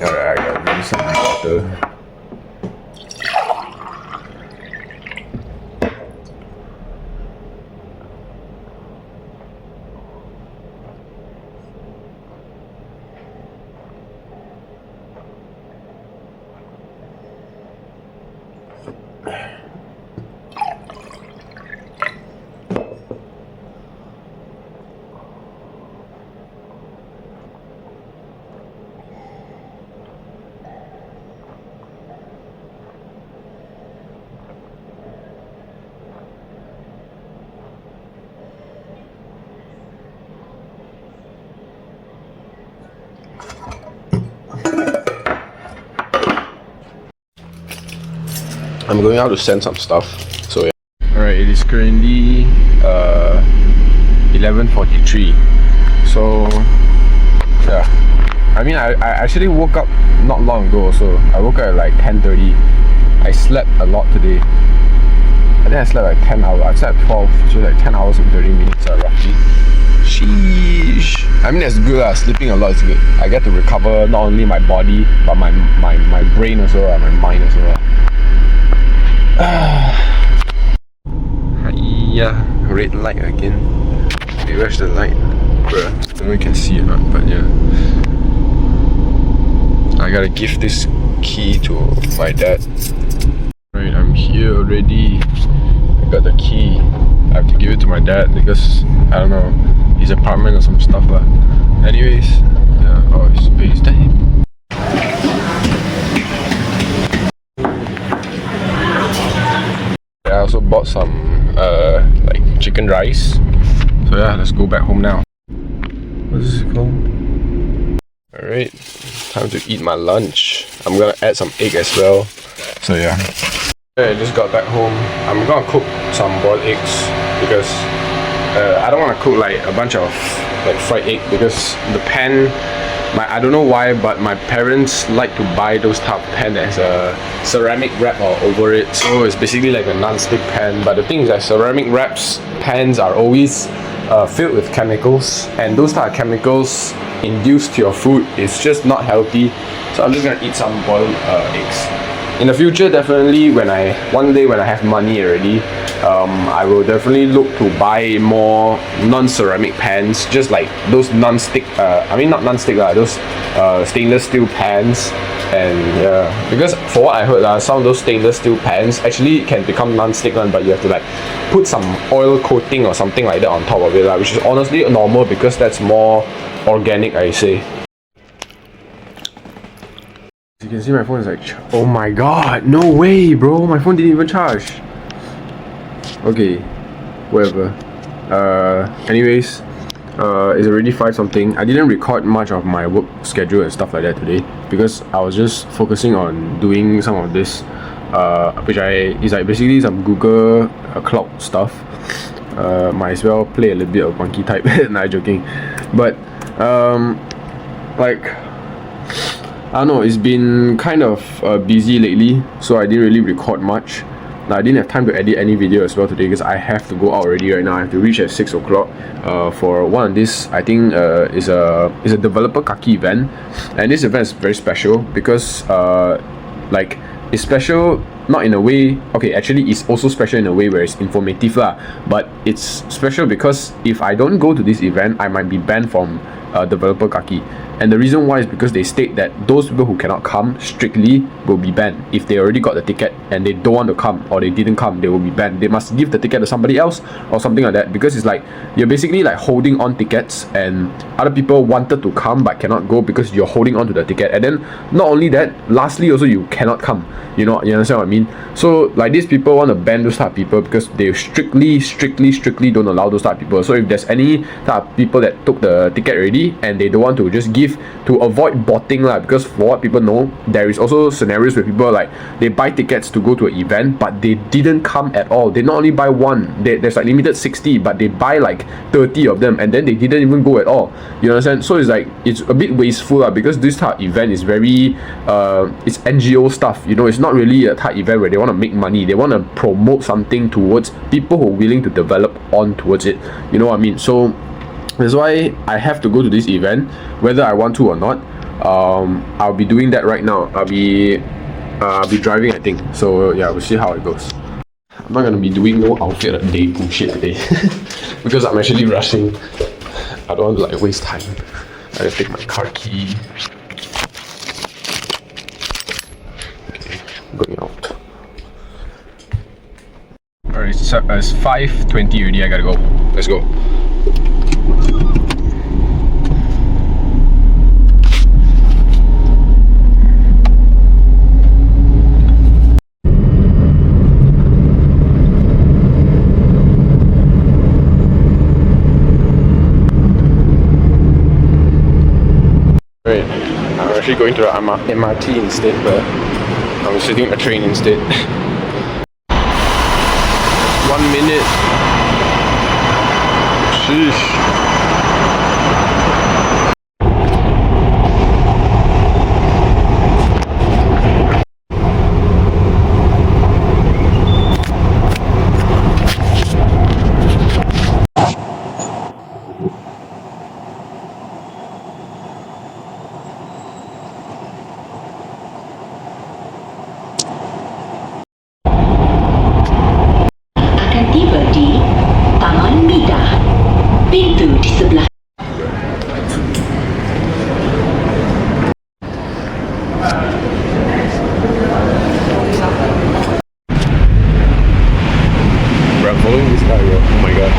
Alright, I gotta drink some water. I'm going out to send some stuff, so yeah. Alright, it is currently 11:43. So yeah, I mean I actually woke up not long ago, so I woke up at like 10:30. I slept a lot today. I think I slept like 10 hours. I slept 12, so like 10 hours and 30 minutes roughly. Sheesh. I mean that's good lah. Sleeping a lot is good. I get to recover not only my body but my brain also, my mind also. Yeah, red light again. Hey, where's the light? Bruh, I don't know if you can see it or not, but yeah. I gotta give this key to my dad. Right, I'm here already. I got the key. I have to give it to my dad because, I don't know, his apartment or some stuff lah. Anyways, yeah, oh, it's space. Damn. I also bought some like chicken rice. So yeah, let's go back home now. What is this called? Alright, time to eat my lunch. I'm gonna add some egg as well. So yeah. I just got back home. I'm gonna cook some boiled eggs because I don't want to cook like a bunch of like fried egg because the pan, I don't know why, but my parents like to buy those type of pan that has a ceramic wrap over it. So it's basically like a non-stick pan. But the thing is that ceramic pans are always filled with chemicals, and those type of chemicals induced to your food is just not healthy. So I'm just gonna eat some boiled eggs. In the future, definitely one day when I have money already, I will definitely look to buy more non-ceramic pans, just like those non-stick, I mean not non-stick lah, those stainless steel pans. And yeah, because for what I heard some of those stainless steel pans actually can become non-stick one, but you have to like put some oil coating or something like that on top of it lah, which is honestly normal because that's more organic, I say. You can see my phone is like, oh my god, no way bro, my phone didn't even charge. Okay, whatever. Anyways, it's already 5 something. I didn't record much of my work schedule and stuff like that today because I was just focusing on doing some of this, which is like basically some Google Cloud stuff. Might as well play a little bit of monkey type. Nah, joking. But like, I don't know, it's been kind of busy lately, so I didn't really record much. I didn't have time to edit any video as well today because I have to go out already right now. I have to reach at 6 o'clock for one of this, I think is a developer Kaki event. And this event is very special because like, it's special not in a way, okay, actually it's also special in a way where it's informative lah, but it's special because if I don't go to this event, I might be banned from developer Kaki. And the reason why is because they state that those people who cannot come strictly will be banned. If they already got the ticket and they don't want to come or they didn't come, they will be banned. They must give the ticket to somebody else or something like that, because it's like you're basically like holding on tickets and other people wanted to come but cannot go because you're holding on to the ticket. And then not only that, lastly also you cannot come. You know, you understand what I mean? So like these people want to ban those type of people because they strictly don't allow those type of people. So if there's any type of people that took the ticket already and they don't want to just give, to avoid botting lah, because for what people know, there is also scenarios where people like they buy tickets to go to an event but they didn't come at all. They not only buy one, there's like limited 60, but they buy like 30 of them and then they didn't even go at all. You understand? So it's like it's a bit wasteful lah, because this type of event is very it's NGO stuff. You know, it's not really a type event where they want to make money. They want to promote something towards people who are willing to develop on towards it. You know what I mean? So that's why I have to go to this event whether I want to or not. I'll be doing that right now. I'll be driving, I think. So yeah, we'll see how it goes. I'm not gonna be doing no outfit a day bullshit today because I'm actually rushing. I don't want to like waste time. I gotta take my car key. Okay, going out. Alright, so it's 5:20 already. I gotta go. Let's go. Right, I'm actually going to the MRT instead, but I'm sitting on a train instead. 1 minute. Sheesh. Following this guy, bro. Oh my god.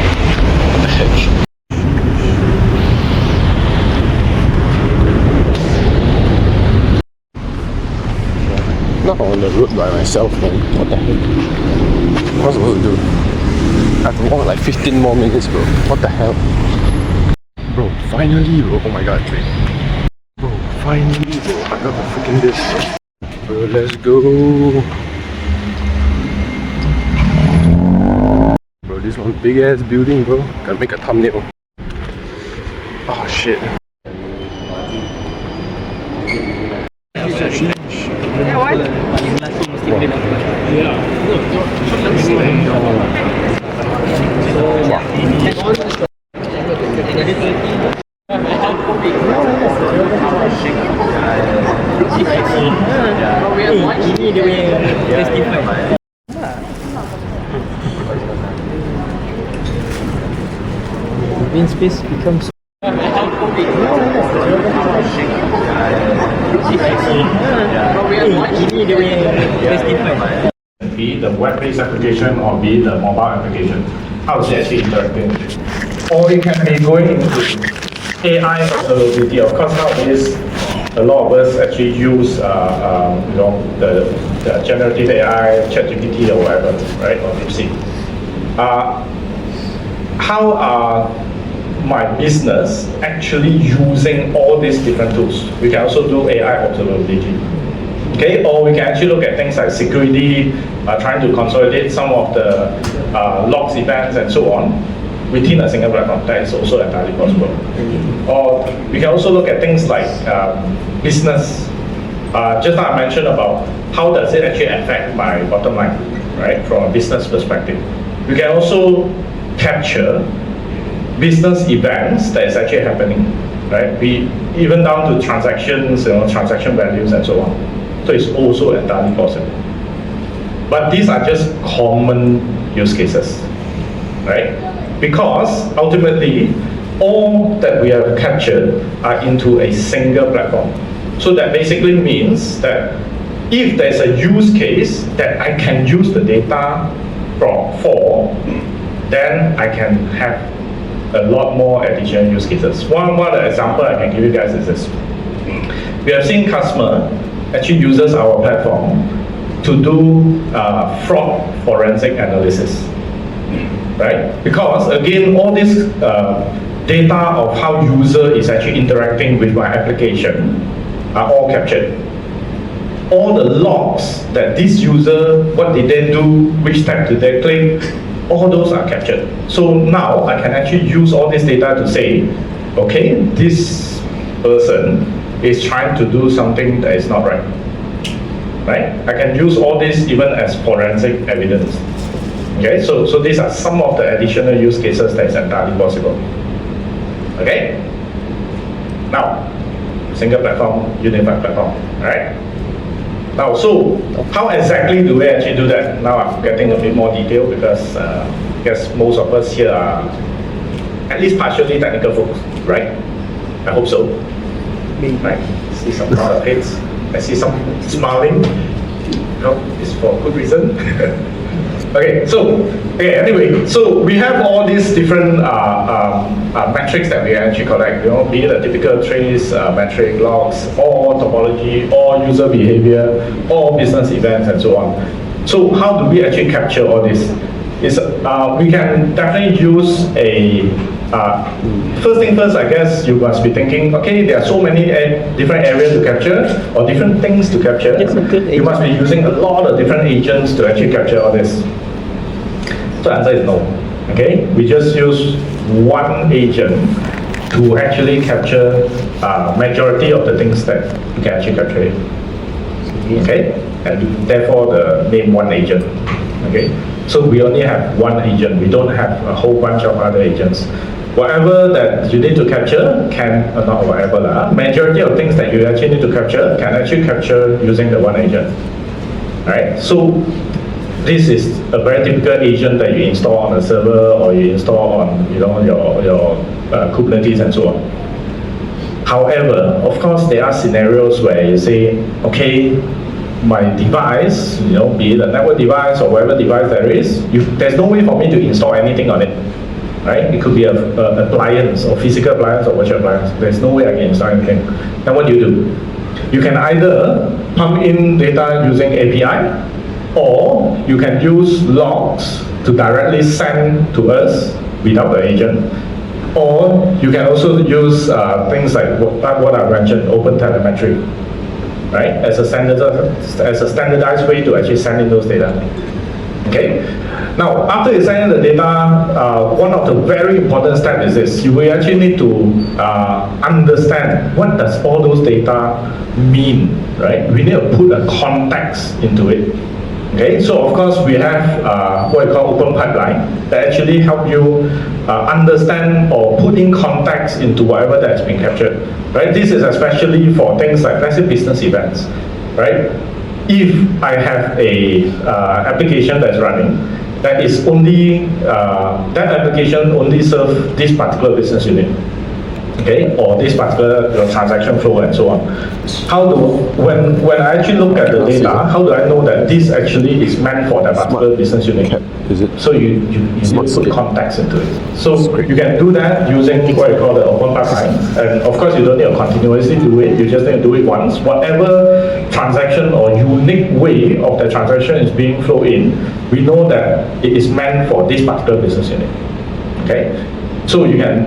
What the heck? Not on the road by myself, man. What the heck? What was I supposed to do? I have to walk like 15 more minutes, bro. What the hell? Bro, finally, bro. Oh my god, wait. Bro, finally, bro. I got the freaking this. Bro, let's go. This one big ass building, bro. Gotta make a thumbnail. Oh shit. Green space becomes be the web-based application or be the mobile application. How is it actually interacting? Or it can be going into AI observability. Of course, nowadays a lot of us actually use the generative AI, ChatGPT or whatever, right, or DeepSeek. How are my business actually using all these different tools? We can also do AI observability. Okay, or we can actually look at things like security, trying to consolidate some of the logs, events, and so on within a single platform. That is also entirely possible. Or we can also look at things like business. Just now I mentioned about how does it actually affect my bottom line, right, from a business perspective. We can also capture business events that is actually happening, right? Even down to transactions, transaction values and so on. So it's also entirely possible. But these are just common use cases, right? Because ultimately, all that we have captured are into a single platform. So that basically means that if there's a use case that I can use the data for, then I can have a lot more additional use cases. One example I can give you guys is this. We have seen customer actually uses our platform to do fraud forensic analysis, right? Because again, all this data of how user is actually interacting with my application are all captured. All the logs that this user, what did they do, which step did they click, all those are captured. So now I can actually use all this data to say, okay, this person is trying to do something that is not right. Right? I can use all this even as forensic evidence. Okay, so these are some of the additional use cases that is entirely possible. Okay? Now, single platform, unified platform, right? Now, so how exactly do we actually do that? Now I'm getting a bit more detail because I guess most of us here are at least partially technical folks, right? I hope so. Right? See some lot of heads. I see some smiling. No, it's for good reason. Anyway, so we have all these different metrics that we actually collect, be it a typical trace metric, logs, or topology, or user behavior, or business events, and so on. So how do we actually capture all this? We can definitely use first thing first, I guess you must be thinking, okay, there are so many different areas to capture, or different things to capture. You must be using a lot of different agents to actually capture all this. So the answer is no. Okay, we just use one agent to actually capture majority of the things that we can actually capture. Okay, and therefore the name one agent. Okay, so we only have one agent. We don't have a whole bunch of other agents. Whatever that you need to capture not whatever, majority of things that you actually need to capture can actually capture using the one agent. Right? So this is a very typical agent that you install on a server or you install on your Kubernetes and so on. However, of course, there are scenarios where you say, okay, my device, be it a network device or whatever device there is, there's no way for me to install anything on it, right? It could be a appliance or physical appliance or virtual appliance. There's no way I can install anything. Then what do? You can either pump in data using API, or you can use logs to directly send to us without the agent. Or you can also use things like what I mentioned, open telemetry, right? As a standardized way to actually send in those data. Okay. Now, after you send in the data, one of the very important steps is this: you will actually need to understand what does all those data mean, right? We need to put a context into it. Okay, so of course we have what we call open pipeline that actually help you understand or put in context into whatever that's been captured. Right, this is especially for things like, let's say, business events. Right, if I have a application that's running that is only that application only serves this particular business unit. Okay, or this particular transaction flow and so on. When I actually look at the data, how do I know that this actually is meant for that particular business unit? So you need to put context into it. So you can do that using what you call the open pipeline. And of course, you don't need to continuously do it. You just need to do it once. Whatever transaction or unique way of the transaction is being flowed in, we know that it is meant for this particular business unit. Okay. So you can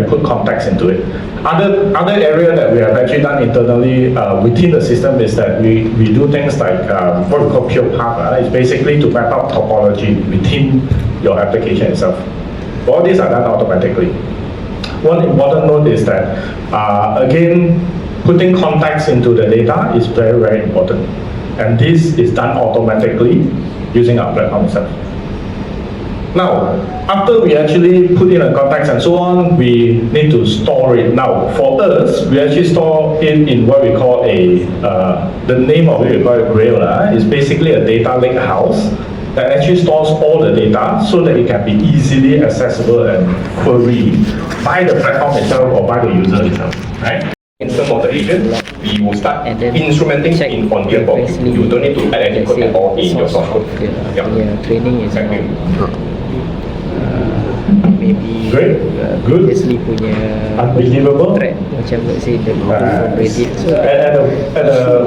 put context into it. Other area that we have actually done internally within the system is that we do things like what we call pure path. It's basically to map out topology within your application itself. All these are done automatically. One important note is that again, putting context into the data is very, very important. And this is done automatically using our platform itself. Now, after we actually put in a context and so on, we need to store it. Now, for us, we actually store it in what we call the name of it, we call it Grail. It's basically a data lake house that actually stores all the data so that it can be easily accessible and queried by the platform itself or by the user itself, right? In terms of the agent, we will start instrumenting in on here for you. You don't need to add any code at all in your source code. Training is maybe great, good, unbelievable. Track, macam let's say the from Reddit. So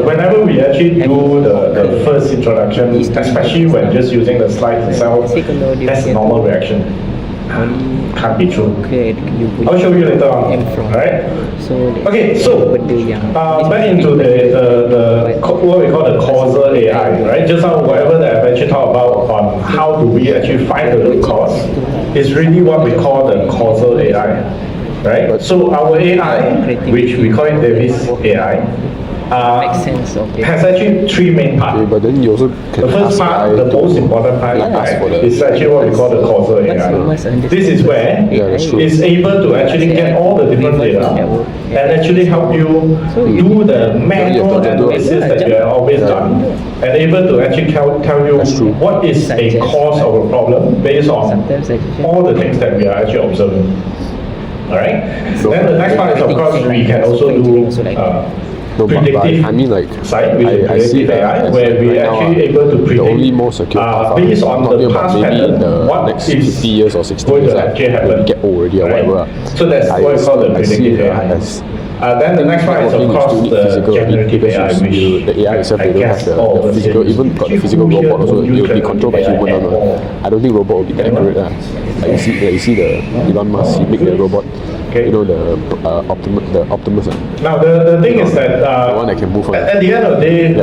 whenever we actually do the first introduction, especially when just using the slides itself, that's a normal reaction. Can't be true. I'll show you later on. Alright? Okay, so back into the what we call the causal AI, right? Just now, whatever that I've actually talked about on how do we actually find the root cause is really what we call the causal AI, right? So our AI, which we call it Davis AI, Make sense of it. has actually three main parts. Okay, but then you also can The first ask part, AI the to most important part, ask for the is actually what we call the causal Once AI. you must understand This is where Yeah, that's true. it's able to actually get all the different data and actually help you do the manual analysis that you have always done, and able to actually tell you That's true. what is a cause of a problem based on Sometimes suggestion. all the things that we are actually observing. Alright? Then the next part is, of course, we can also do No, but predictive I mean, like, side, which is I see predictive that AI, as where like we right now, actually able to predict the only more secure path, based on I'm talking the about past maybe in pattern, the what next is 50 years or 60 going years, to actually happen. when we get old already or Right? whatever. So that's what we call the I see predictive it AI. as Then the next one is, of networking course, still need the physical generative because AI, which the AI itself, I they don't have guess the all of us physical, here even got the physical here robot also, don't it will use be controlled by generative human AI one. at all. I don't think robot will be that accurate. Like you see the Elon Musk, he make the robot, Okay. you know, the Optimus. Now, the thing is that The one that can move on. at the end of the day,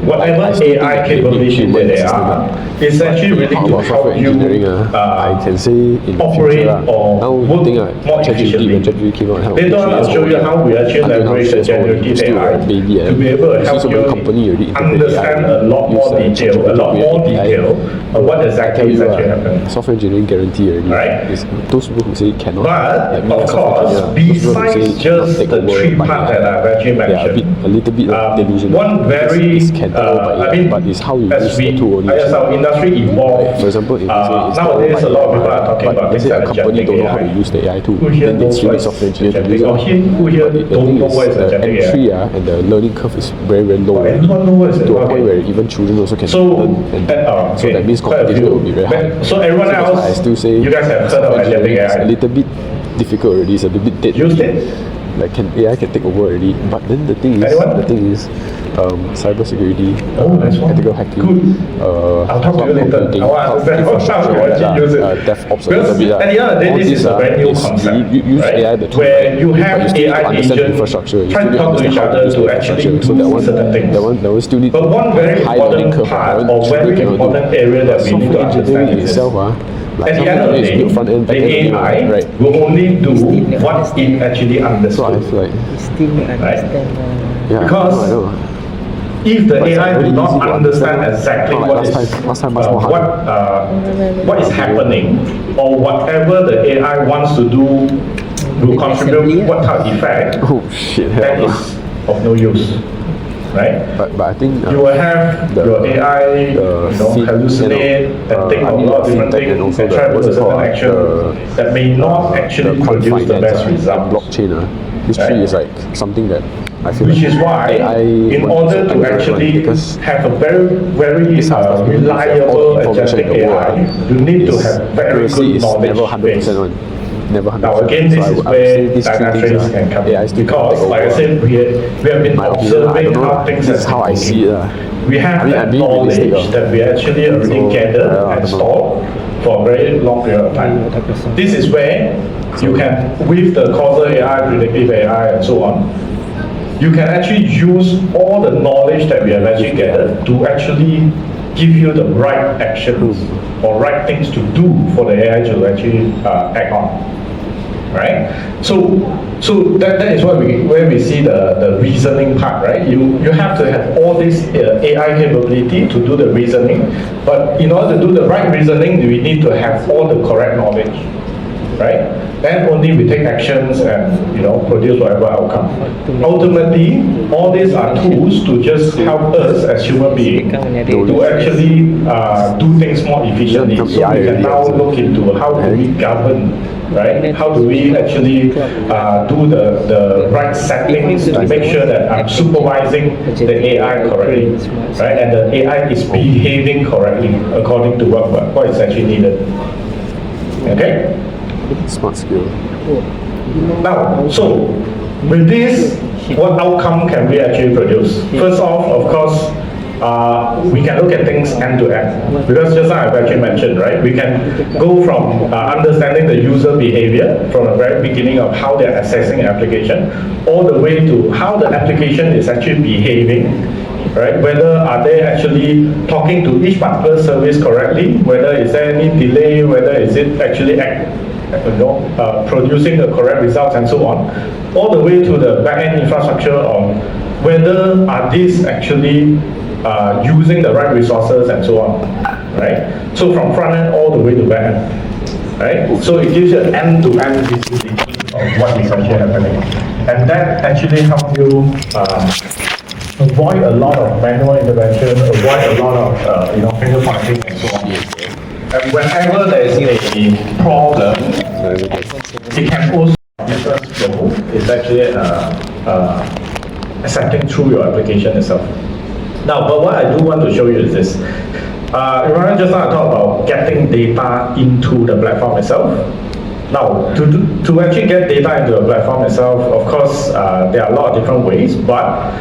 whatever I still think AI they need capability human that they assistant, are, is actually really How to about software help you engineering? I can say in the operate future, or now work you think more ChatGPT, efficiently. when ChatGPT came out, helped Later on, I'll show you how we actually leverage the generative AI to be able to help you understand a lot more detail, of what exactly is actually happening. software engineering guarantee already. Right? Is those people who say cannot. But, like me, of a software course, engineer, those people who besides say just take the over three by parts AI, that I've actually they are mentioned, a little bit delusional. one Because very, it's can take over by AI, but it's how you use the tool only. as our industry evolves, For example, if you say it's nowadays a lot of people are talking but about let's things say a like company don't know how to AI. use the AI tool, Who here then they knows still what need software is engineer to use agentic? it. Or who here But the don't thing know is, what is the agentic entry AI? and the learning curve is very, very low. Everyone knows what is it. To a Okay. point where even children also can So, learn. So that means quite a competition few. will be very high. So everyone So that's why I else, still say you guys have heard of software agentic engineering is AI? a little bit difficult already. It's a little bit dead. Used already. it? Like AI can take over already. But then the thing is, cybersecurity, that's one. ethical hacking, Good. I'll talk to you later. computing, I want to understand what infrastructure, how you actually use it. DevOps a Because little bit. at the end of the day, All this these is a brand new concept, You use right? AI the tool, Where right? you But have you still need to AI understand agent infrastructure. You try still to need talk to understand each how other use to the actually infrastructure. So do that one, certain things. that one still need But one very high learning important curve. part That one or very children cannot do. important area that we need to Software understand engineering is this. itself, like At the end of the day, build front end, back the end, AI right? will only do what it actually So I understood. feel like, You still need understand. yeah, Because I know. If the But it's AI very do not easy to understand understand. exactly Not what like is last time much more what is happening or whatever the AI wants to do will contribute what type of effect, Oh shit, that hell no. is of no use, right? But I think You will have your AI, hallucinate and think of a lot of different things and try to do a certain action that may not actually produce the best results. Blockchain, this tree is like something that I feel Which like is why, AI in order to actually because have a very, very this kind of stuff, reliable information agentic in the AI, world, you need to is have very accuracy good is never knowledge 100% base. one. Never 100%. Now again, this So is I would where say these three Dynatrace things can come AI in. still Because, take like I over. said, we have been My opinion, I observing don't know. how things This is have how I been see it. moving. We have I mean, that I'm being knowledge realistic, that we actually already So, gathered I and don't know. stored for a very long period of time. This is where you can, with the causal AI, predictive AI, and so on, you can actually use all the knowledge that we have actually gathered to actually give you the right actions or right things to do for the AI to actually act on. Right? So that is where we see the reasoning part, right? You have to have all this AI capability to do the reasoning, but in order to do the right reasoning, we need to have all the correct knowledge, right? Then only we take actions and produce whatever outcome. Ultimately, all these are tools to just help us as human beings to actually do things more efficiently. So we can now look into how do we govern, right? How do we actually do the right settings to make sure that I'm supervising the AI correctly, right? And the AI is behaving correctly according to what is actually needed. Okay? Smart skill. Now, so with this, what outcome can we actually produce? First off, of course, we can look at things end to end, because just now I've actually mentioned, right? We can go from understanding the user behavior from the very beginning of how they're accessing an application, all the way to how the application is actually behaving, right? Whether are they actually talking to each particular service correctly? Whether is there any delay? Whether is it actually producing the correct results and so on, all the way to the back-end infrastructure on whether are these actually using the right resources and so on, right? So from front end all the way to back end, right? So it gives you an end-to-end visibility of what is actually happening, and that actually helps you avoid a lot of manual intervention, avoid a lot of finger pointing and so on. And whenever there is a problem, it can also business flow is actually accepting through your application itself. Now, but what I do want to show you is this. Remember just now I talked about getting data into the platform itself. Now, to actually get data into the platform itself, of course, there are a lot of different ways, but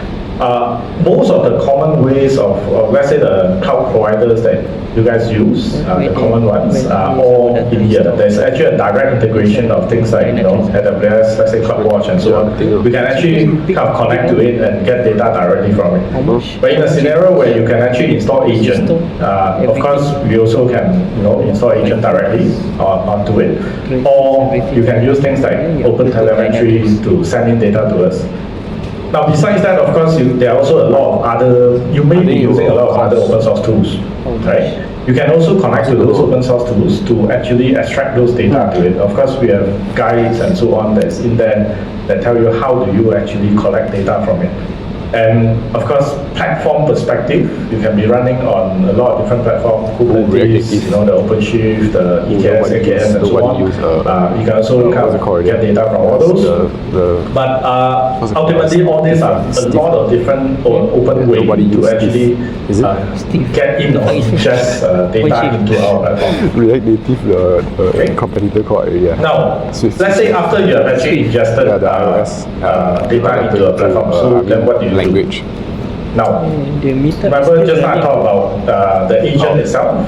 most of the common ways of let's say the cloud providers that you guys use, the common ones are all in here. There's actually a direct integration of things like AWS, let's say CloudWatch and so on. We can actually kind of connect to it and get data directly from it. But in a scenario where you can actually install agent, of course we also can install agent directly onto it, or you can use things like OpenTelemetry to send in data to us. Now, besides that, of course, there are also a lot of other, you may be using a lot of other open source tools, right? You can also connect to those open source tools to actually extract those data to it. Of course, we have guides and so on that's in there that tell you how do you actually collect data from it. And of course, platform perspective, you can be running on a lot of different platforms, Kubernetes, the OpenShift, the EKS, AKS, and so on. You can also get data from all those. But ultimately, all these are a lot of different open ways to actually get in or ingest data into our platform. React Native, competitor called area. Now, let's say after you have actually ingested data into a platform, so then what do you do? Language. Now, remember just now I talked about the agent itself.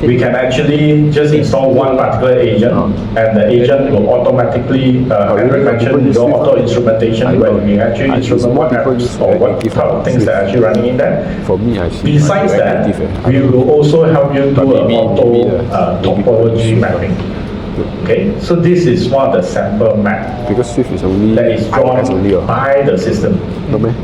We can actually just install one particular agent, and the agent will automatically, Henry mentioned your auto instrumentation, where we actually instrument what apps or what type of things that are actually running in there. For me, I see. Besides that, we will also help you do an auto topology mapping. Okay, so this is one of the sample map because Swift is only that is drawn by the system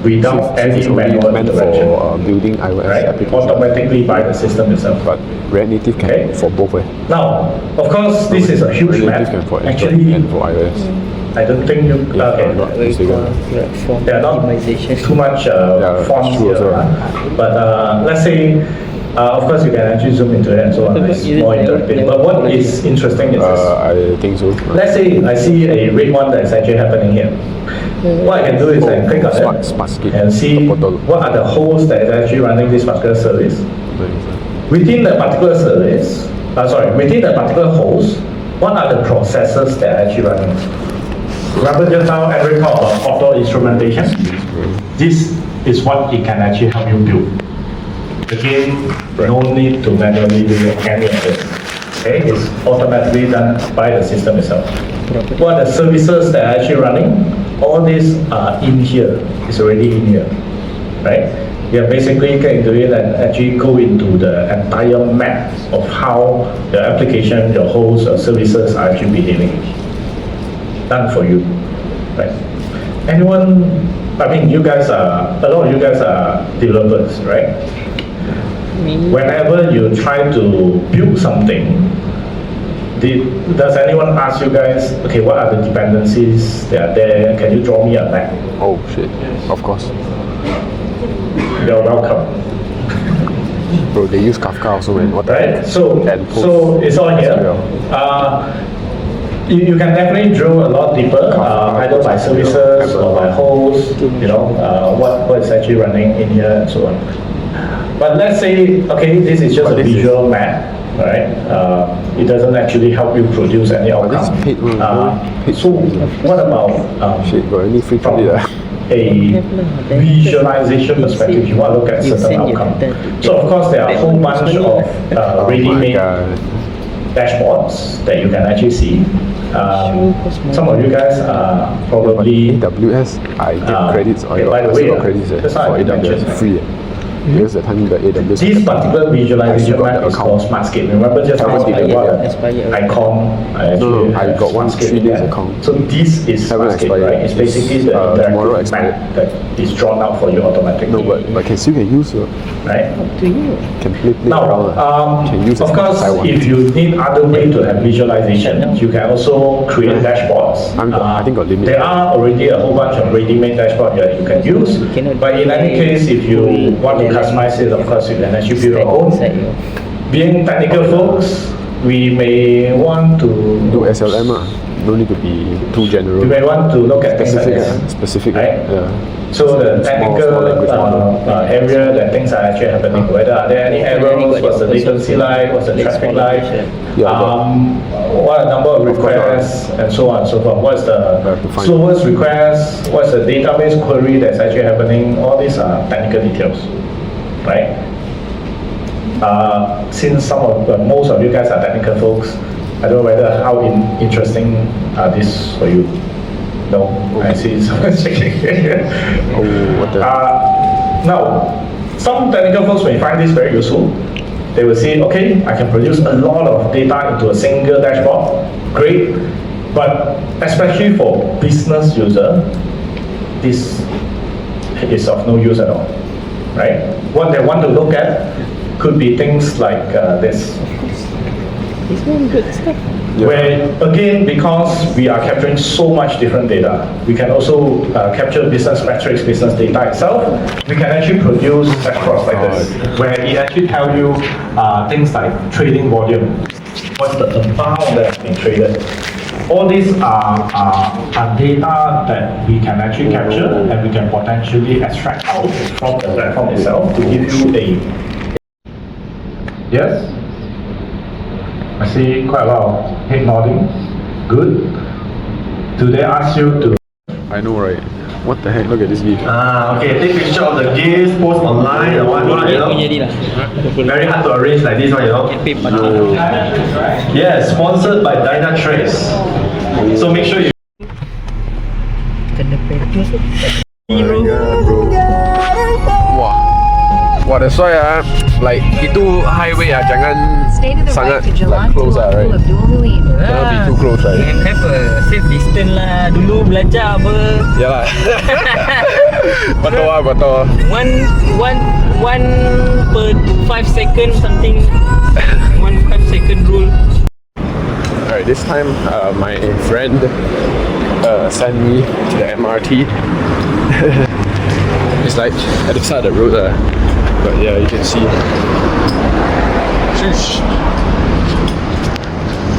without any manual intervention. For building iOS applications, automatically by the system itself. But React Native can for both. Now, of course, this is a huge map. Can for Actually, and for iOS. I don't think you. Okay, there are not too much fonts here, but let's say. Of course, you can actually zoom into it and so on. It's more interactive. But what is interesting is this. I think so. Let's say I see a red one that's actually happening here. What I can do is I can click on it and see what are the hosts that is actually running this particular service. Within the particular service, within the particular host, what are the processes that are actually running? Remember just now, Henry talked about auto instrumentation. This is what it can actually help you build. Again, no need to manually do any of this. Okay, it's automatically done by the system itself. What are the services that are actually running? All these are in here. It's already in here, right? You are basically going to it and actually go into the entire map of how the application, your hosts, or services are actually behaving. Done for you, right? Anyone? I mean, a lot of you guys are developers, right? Whenever you try to build something, does anyone ask you guys, okay, what are the dependencies that are there? Can you draw me a map? Oh shit, of course. You're welcome. Bro, they use Kafka also, man. What right? So it's all here. You can definitely drill a lot deeper, either by services or by hosts, what is actually running in here and so on. But let's say, okay, this is just a visual map, right? It doesn't actually help you produce any outcome. So what about from a visualization perspective, you want to look at certain outcome. So of course there are a whole bunch of ready-made dashboards that you can actually see. Some of you guys are probably AWS. I get credits. by the way, credits for AWS free. Because that time the AWS. This particular visualization map is called Smartscape. Remember just now I got Expired. an icon. No, I got one 3 days account. So this is Haven't Smartscape, expired. right? It's basically the Tomorrow interactive expired. map that is drawn out for you automatically. No, but can still can use right? Up to you. can play Now, around. Can use of as much course, as I want. if you need other way to have visualization, you can also create dashboards. I think got limit. There are already a whole bunch of ready-made dashboards that you can use. But in any case, if you want to customize it, of course, you can actually build your own. Being technical folks, we may want to do SLM no need to be too general. You may want to look at things like this. Specific, right? yeah. So the technical area that things are actually happening, whether are there any errors, what's the latency like, what's the traffic like, what are the number of requests, and so on and so forth. What's the slowest request, what's the database query that's actually happening, all these are technical details, right? Since most of you guys are technical folks, I don't know whether how interesting are these for you. No, I see someone shaking. What the? Now, some technical folks may find this very useful. They will say, okay, I can produce a lot of data into a single dashboard. Great. But especially for business user, this is of no use at all. Right? What they want to look at could be things like this. It's very good stuff. Where, again, because we are capturing so much different data, we can also capture business metrics, business data itself. We can actually produce dashboards like this, where it actually tells you things like trading volume. What's the amount that's been traded? All these are data that we can actually capture and we can potentially extract out from the platform itself to give you a... Yes? I see quite a lot of head nodding. Good. Do they ask you to... I know, right? What the heck? Look at this gift. Okay, take picture of the gifts, post online and whatnot, you know. Very hard to arrange like this one, you know. Yes, sponsored by Dynatrace. So make sure you... Wah, that's why like itu highway jangan Stay to the sangat right to Jalan like close Tuanku right. Abdul Halim. Cannot be too close right. Can have a safe distance lah. Dulu belajar apa. Yalah. Betul. One per 5 seconds something. 1 5 second rule. Alright, this time my friend sent me to the MRT. It's like at the side of the road but yeah, you can see. Sheesh.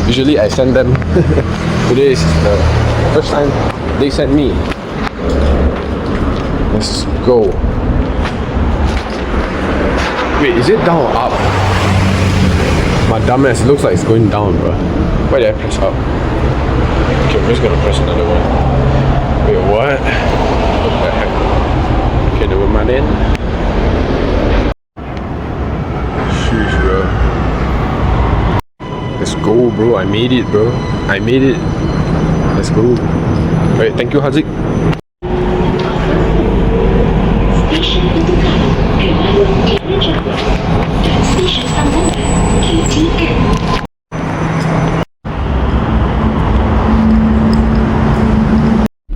Usually I send them. Today is the first time they sent me. Let's go. Wait, is it down or up? My dumbass, it looks like it's going down, bro. Why did I press up? Okay, I'm just gonna press another one. Wait, what? What the heck? Okay, never mind then. Sheesh, bro. Let's go, bro. I made it, bro. I made it. Let's go. Alright, thank you, Haziq.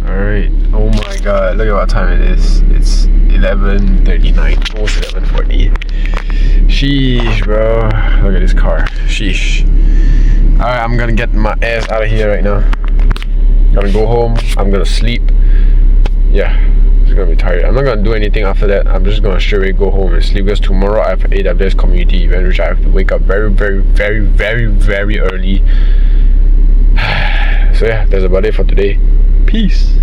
Alright, oh my god, look at what time it is. It's 11:39, almost 11:40. Sheesh, bro. Look at this car. Sheesh. Alright, I'm gonna get my ass out of here right now. Gonna go home. I'm gonna sleep. Yeah, I'm just gonna be tired. I'm not gonna do anything after that. I'm just gonna straight away go home and sleep because tomorrow I have an AWS community event which I have to wake up very early. So yeah, that's about it for today. Peace.